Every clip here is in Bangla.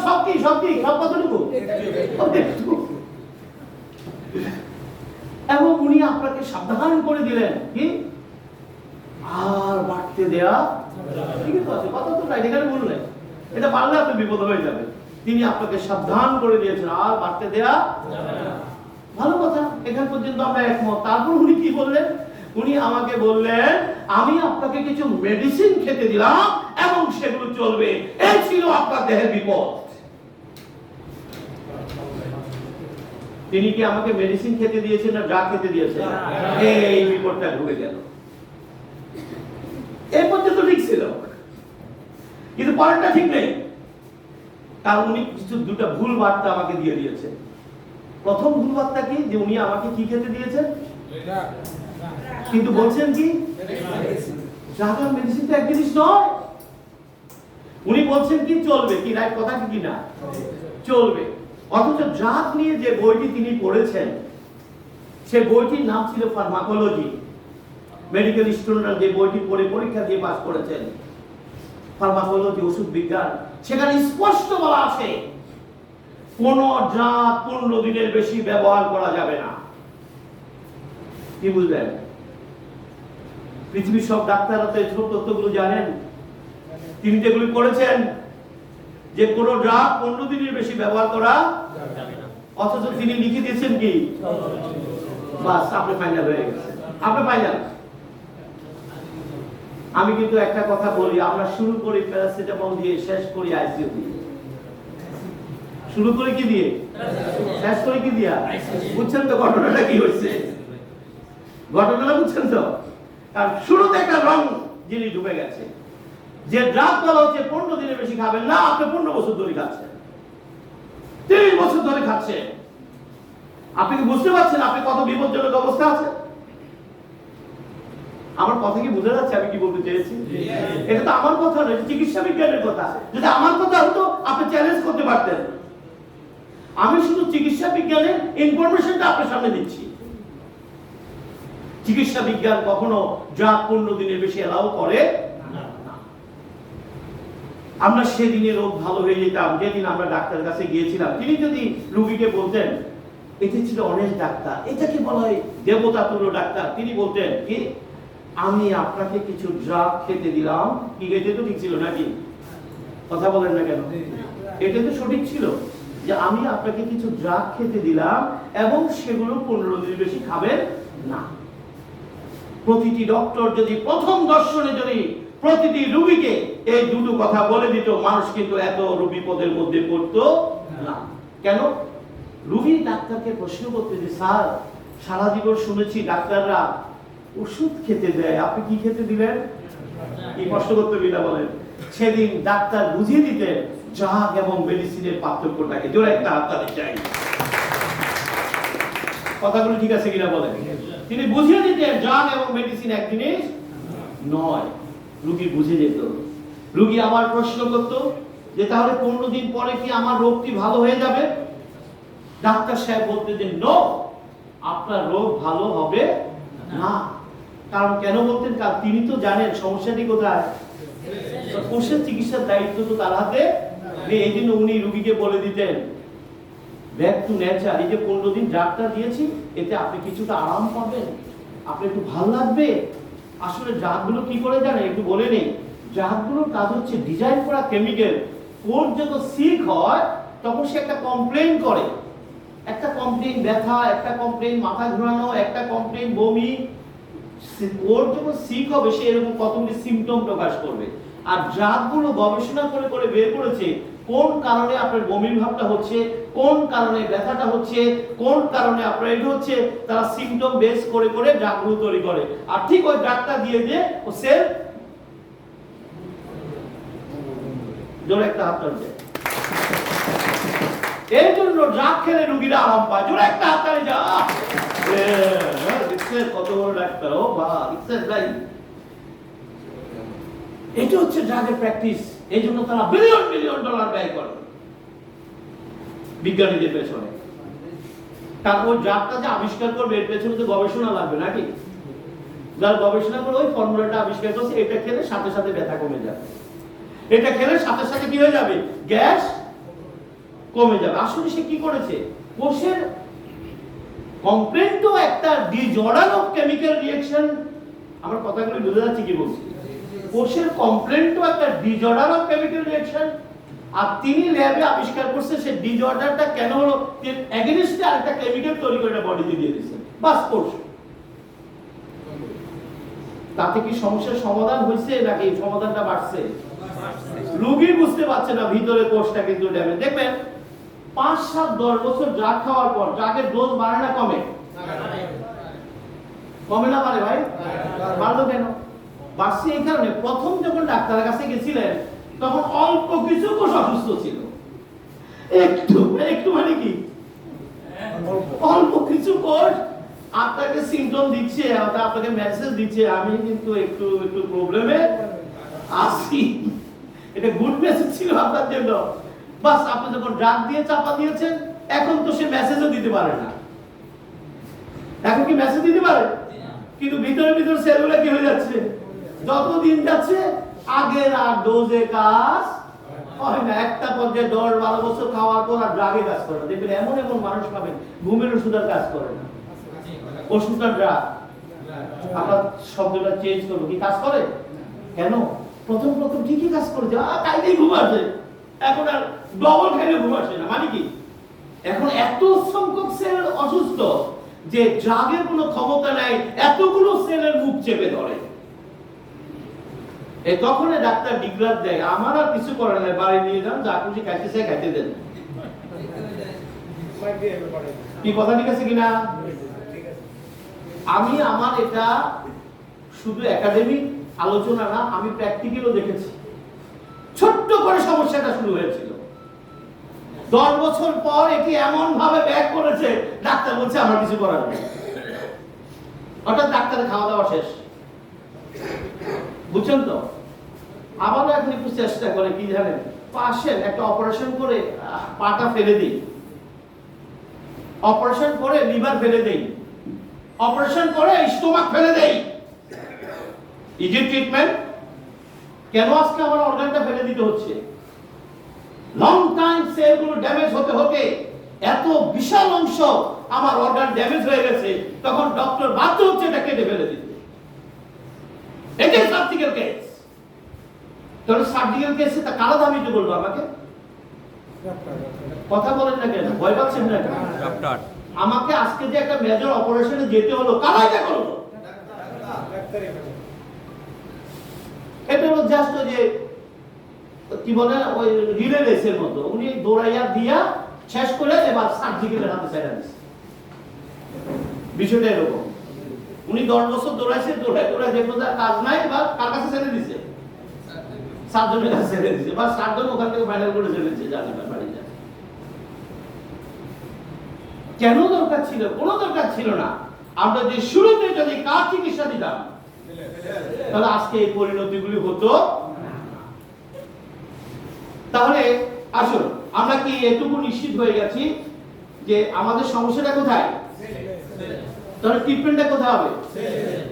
সব কতটুকু? এবং উনি আপনাকে সাবধান করে দিলেন কি আর বাড়তে দেয়া ঠিক আছে, কথা তো নাই, এখানে বললেন এটা পারলে আপনি বিপদ হয়ে যাবে। তিনি আপনাকে সাবধান করে দিয়েছেন আর বাড়তে দেয়া ভালো কথা, এখান পর্যন্ত আমরা একমত। তারপর উনি কি বললেন? উনি আমাকে বললেন আমি আপনাকে কিছু মেডিসিন খেতে দিলাম এবং সেগুলো চলবে, এই ছিল আপনার দেহের বিপদ। তিনি কি আমাকে মেডিসিন খেতে দিয়েছেন না ড্রাগ খেতে দিয়েছেন? এই বিপদটা ঢুকে গেল। এই পর্যন্ত ঠিক ছিল, কিন্তু পরেরটা ঠিক নেই। কারণ উনি কিছু দুটো ভুল বার্তা আমাকে দিয়ে দিয়েছে। প্রথম ভুল বার্তা কি? যে উনি আমাকে কি খেতে দিয়েছেন, কিন্তু বলছেন কি ড্রাগ আর মেডিসিন তো এক জিনিস নয়। উনি বলছেন কি চলবে, কি রাইট কথা কি না? চলবে। অথচ ড্রাগ নিয়ে যে বইটি তিনি পড়েছেন সে বইটির নাম ছিল ফার্মাকোলজি। মেডিকেল স্টুডেন্টরা যে বইটি পড়ে পরীক্ষা দিয়ে পাস করেছেন, ফার্মাকোলজি, ওষুধ বিজ্ঞান, সেখানে স্পষ্ট বলা আছে কোন ড্রাগ 15 দিনের বেশি ব্যবহার করা যাবে না। কি বুঝলেন? পৃথিবীর সব ডাক্তাররা তো এই তথ্যগুলো জানেন। তিনি যেগুলি করেছেন যে কোন ড্রাগ 15 দিনের বেশি ব্যবহার করা যাবে না, অথচ তিনি লিখে দিয়েছেন কি বাস আপনি ফাইনাল হয়ে গেছে, আপনি ফাইনাল। আমি কিন্তু একটা কথা বলি, আমরা শুরু করি প্যারাসিটামল দিয়ে, শেষ করি আইসিইউ দিয়ে। শুরু করে কি দিয়ে, শেষ করে কি দিয়া? বুঝছেন তো ঘটনাটা কি হচ্ছে? ঘটনাটা বুঝছেন তো? কারণ শুরুতে একটা রং জিনিস ঢুকে গেছে যে ড্রাগ বলা হচ্ছে 15 দিনের বেশি খাবেন না, আপনি 15 বছর ধরে খাচ্ছেন, 30 বছর ধরে খাচ্ছেন। আপনি কি বুঝতে পারছেন আপনি কত বিপজ্জনক অবস্থা আছে? আমার কথা কি বুঝা যাচ্ছে আমি কি বলতে চেয়েছি? এটা তো আমার কথা নয়, চিকিৎসা বিজ্ঞানের কথা। যদি আমার কথা হতো আপনি চ্যালেঞ্জ করতে পারতেন। আমি শুধু চিকিৎসা বিজ্ঞানের ইনফরমেশনটা আপনার সামনে দিচ্ছি। চিকিৎসা বিজ্ঞান কখনো ড্রাগ 15 দিনের বেশি এলাও করে না। আমরা সেদিনে রোগ ভালো হয়ে যেতাম যেদিন আমরা ডাক্তারের কাছে গিয়েছিলাম। তিনি যদি রোগীকে বলতেন, এটি ছিল অনেক ডাক্তার, এটাকে বলা হয় দেবতা তুল্য ডাক্তার, তিনি বলতেন কি আমি আপনাকে কিছু ড্রাগ খেতে দিলাম, কি এটা তো ঠিক ছিল নাকি? কথা বলেন না কেন? এটা তো সঠিক ছিল যে আমি আপনাকে কিছু ড্রাগ খেতে দিলাম এবং সেগুলো 15 দিন বেশি খাবেন না। প্রতিটি ডক্টর যদি প্রথম দর্শনে যদি প্রতিটি রোগীকে এই দুটো কথা বলে দিত, মানুষ কিন্তু এত বিপদের মধ্যে পড়তো না। কেন? রোগী ডাক্তারকে প্রশ্ন করতে যে স্যার সারা জীবন শুনেছি ডাক্তাররা ওষুধ খেতে দেয়, আপনি কি খেতে দিলেন? কি কষ্ট করতে বিনা বলেন? সেদিন ডাক্তার বুঝিয়ে দিতেন ড্রাগ এবং মেডিসিনের পার্থক্যটাকে। জোরে একটা হাততালি চাই। কথাগুলো ঠিক আছে কিনা বলেন? তিনি বুঝিয়ে দিতেন ড্রাগ এবং মেডিসিন এক জিনিস নয়। রোগী বুঝে যেত। রোগী আবার প্রশ্ন করত যে তাহলে 15 দিন পরে কি আমার রোগটি ভালো হয়ে যাবে? ডাক্তার সাহেব বলতেন যে নো, আপনার রোগ ভালো হবে না। কারণ কেন বলতেন? কারণ তিনি তো জানেন সমস্যাটি কোথায়। কোষের চিকিৎসার দায়িত্ব তো তার হাতে। এই জন্য উনি রোগীকে বলে দিতেন ব্যাক টু নেচার। এই যে 15 দিন ড্রাগটা দিয়েছি, এতে আপনি কিছুটা আরাম পাবেন, আপনি একটু ভালো লাগবে। আসলে ড্রাগগুলো কি করে জানেন? একটু বলে নেই। ড্রাগগুলোর কাজ হচ্ছে ডিজাইন করা কেমিক্যাল। কোন যখন সিক হয় তখন সে একটা কমপ্লেইন করে, একটা কমপ্লেইন ব্যথা, একটা কমপ্লেইন মাথা ঘোরানো, একটা কমপ্লেইন বমি। ওর যখন সিক হবে সে এরকম কতগুলি সিমটম প্রকাশ করবে। আর ড্রাগগুলো গবেষণা করে করে বের করেছে কোন কারণে আপনার বমির ভাবটা হচ্ছে, কোন কারণে ব্যথাটা হচ্ছে, কোন কারণে আপনার এটা হচ্ছে। তারা সিমটম বেস করে করে ড্রাগগুলো তৈরি করে। আর ঠিক ওই ড্রাগটা দিয়ে দিয়ে ও সেল জোরে একটা হাত টানছে। এই জন্য ড্রাগ খেলে রোগীরা আরাম পায়। জোরে একটা হাত টানে যা কত বড় ডাক্তার, ও বা এটা হচ্ছে ড্রাগের প্র্যাকটিস। এই জন্য তারা বিলিয়ন বিলিয়ন ডলার ব্যয় করে বিজ্ঞানীদের পেছনে। কারণ ওই ড্রাগটা যে আবিষ্কার করবে এর পেছনে তো গবেষণা লাগবে নাকি? যারা গবেষণা করে ওই ফর্মুলাটা আবিষ্কার করছে, এটা খেলে সাথে সাথে ব্যথা কমে যাবে, এটা খেলে সাথে সাথে কি হয়ে যাবে, গ্যাস কমে যাবে। আসলে সে কি করেছে, কোষের কমপ্লেন তো একটা ডিসঅর্ডার অফ কেমিক্যাল রিঅ্যাকশন। আমার কথাগুলো বুঝে যাচ্ছে কি বলছি? কোষের কমপ্লেন তো একটা ডিসঅর্ডার অফ কেমিক্যাল রিঅ্যাকশন, আর তিনি ল্যাবে আবিষ্কার করছে সে ডিসঅর্ডারটা কেন হলো, এগেইনস্টে আরেকটা কেমিক্যাল তৈরি করে এটা বডিতে দিয়ে দিয়েছে, বাস কোষ। তাতে কি সমস্যার সমাধান হয়েছে নাকি সমাধানটা বাড়ছে? রোগী বুঝতে পারছে না ভিতরে কোষটা কিন্তু ড্যামেজ। দেখবেন 5-7-10 বছর ড্রাগ খাওয়ার পর ড্রাগের ডোজ বাড়ে না কমে? কমে না বাড়ে ভাই? বাড়লো কেন? বাড়ছে এই কারণে প্রথম যখন ডাক্তারের কাছে গেছিলেন তখন অল্প কিছু কোষ অসুস্থ ছিল, একটু একটু মানে কি অল্প কিছু কোষ আপনাকে সিম্পটম দিচ্ছে, আপনাকে মেসেজ দিচ্ছে আমি কিন্তু একটু একটু প্রবলেমে আছি। এটা গুড মেসেজ ছিল আপনার জন্য। বাস আপনি যখন ড্রাগ দিয়ে চাপা দিয়েছেন এখন তো সে মেসেজও দিতে পারে না। এখন কি মেসেজ দিতে পারে? কিন্তু ভিতরে ভিতরে সেলগুলো কি হয়ে যাচ্ছে, যত দিন যাচ্ছে আগের আর ডোজে কাজ হয় না। একটা পর্যায়ে 10-12 বছর খাওয়ার পর আর ড্রাগে কাজ করে না। দেখবেন এমন এমন মানুষ পাবেন ঘুমের ওষুধ আর কাজ করে না, ওষুধ আর ড্রাগ। আপনার শব্দটা চেঞ্জ করবো, কি কাজ করে? কেন? প্রথম প্রথম ঠিকই কাজ করে, খাইতেই ঘুম আসে, এখন আর ডবল খাইলে ঘুম আসে না। মানে কি এখন এত সংখ্যক সেল অসুস্থ যে ড্রাগের কোনো ক্ষমতা নাই এতগুলো সেলের মুখ চেপে ধরে। এই তখন ডাক্তার ডিক্লার দেয় আমার আর কিছু করার নাই, বাড়ি নিয়ে যান, যা খুশি খাইতে চাই খাইতে দেন। কি কথা ঠিক আছে কিনা? আমি আমার এটা শুধু একাডেমিক আলোচনা না, আমি প্র্যাকটিক্যালও দেখেছি। ছোট্ট করে সমস্যাটা শুরু হয়েছিল, 10 বছর পর এটি এমন ভাবে ব্যাক করেছে ডাক্তার বলছে আমার কিছু করার নেই। হঠাৎ ডাক্তারের খাওয়া দাওয়া শেষ, বুঝছেন তো? আবারও এখন একটু চেষ্টা করে কি জানেন, পাশের একটা অপারেশন করে পাটা ফেলে দিই, অপারেশন করে লিভার ফেলে দেই, অপারেশন করে স্টোমাক ফেলে দেই। Easy treatment. কেন আজকে আমার অর্গানটা ফেলে দিতে হচ্ছে? লং টাইম সেলগুলো ড্যামেজ হতে হতে এত বিশাল অংশ আমার অর্গান ড্যামেজ হয়ে গেছে, তখন ডক্টর বাধ্য হচ্ছে এটা কেটে ফেলে দিতে। এটাই সার্জিক্যাল কেস। তাহলে সার্জিক্যাল কেসে তা কারা দাবি তো বলবো আমাকে? কথা বলেন না কেন? ভয় পাচ্ছেন না কেন? ডক্টর আমাকে আজকে যে একটা মেজর অপারেশনে যেতে হলো, কারা এটা করলো? এটা হলো জাস্ট যে কি বলে ওই রিলে রেসের মতো, উনি দৌড়াইয়া দিয়া শেষ করে এবার সার্জিক্যালের হাতে ছেড়ে দিচ্ছে। বিষয়টা এরকম, উনি 10 বছর দৌড়াইছে, দৌড়ায় দেখলো যে কাজ নাই, বা কার কাছে ছেড়ে দিছে? সার্জনের কাছে ছেড়ে দিছে, বা সার্জন ওখান থেকে ফাইনাল করে ছেড়ে দিচ্ছে, জানি না বাড়ি যায়। কেন দরকার ছিল? কোনো দরকার ছিল না। আমরা যে শুরুতে যদি কার চিকিৎসা দিতাম তাহলে আজকে এই পরিণতিগুলি হতো। তাহলে আসুন আমরা কি এটুকু নিশ্চিত হয়ে গেছি যে আমাদের সমস্যাটা কোথায়? তাহলে ট্রিটমেন্টটা কোথায় হবে?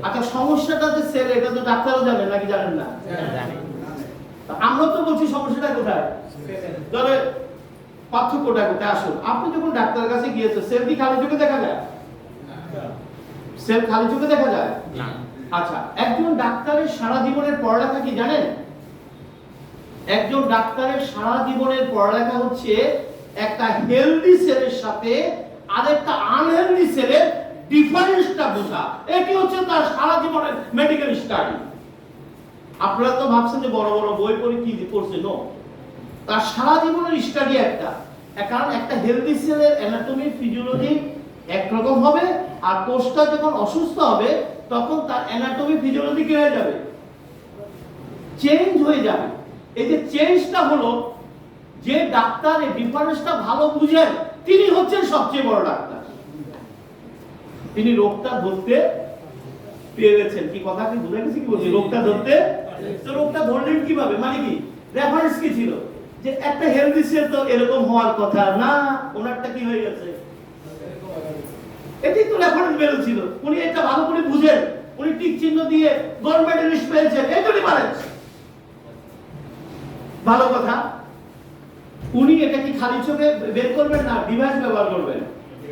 আচ্ছা, সমস্যাটা যে সেল, এটা তো ডাক্তারও জানেন নাকি জানেন না? আমরা তো বলছি সমস্যাটা কোথায়। তাহলে পার্থক্যটা কোথায়? আসুন, আপনি যখন ডাক্তারের কাছে গিয়েছেন, সেল কি খালি চোখে দেখা যায়? সেল খালি চোখে দেখা যায় না। আচ্ছা, একজন ডাক্তারের সারা জীবনের পড়ালেখা কি জানেন? একজন ডাক্তারের সারা জীবনের পড়ালেখা হচ্ছে একটা হেলদি সেলের সাথে আরেকটা আনহেলদি সেলের ডিফারেন্সটা বোঝা। এটি হচ্ছে তার সারা জীবনের মেডিকেল স্টাডি। আপনারা তো ভাবছেন যে বড় বড় বই পড়ে কি পড়ছে, নো, তার সারা জীবনের স্টাডি একটা। কারণ একটা হেলদি সেলের অ্যানাটমি ফিজিওলজি একরকম হবে, আর কোষটা যখন অসুস্থ হবে তখন তার অ্যানাটমি ফিজিওলজি কি হয়ে যাবে? চেঞ্জ হয়ে যাবে। এই যে চেঞ্জটা হলো, যে ডাক্তার এই ডিফারেন্সটা ভালো বুঝেন তিনি হচ্ছেন সবচেয়ে বড় ডাক্তার। তিনি রোগটা ধরতে পেরেছেন। কি কথা কি বুঝে গেছি? কি বলছি? রোগটা ধরতে। তো রোগটা ধরলেন কিভাবে? মানে কি রেফারেন্স কি ছিল? যে একটা হেলদি সেল তো এরকম হওয়ার কথা না, ওনারটা কি হয়ে গেছে? এটাই তো রেফারেন্স বেরোছিল। উনি এটা ভালো করে বুঝেন, উনি টিক চিহ্ন দিয়ে গোল্ড মেডেলিস্ট পেয়েছেন, এই তো ডিফারেন্স। ভালো কথা। উনি এটা কি খালি চোখে বের করবেন না ডিভাইস ব্যবহার করবেন?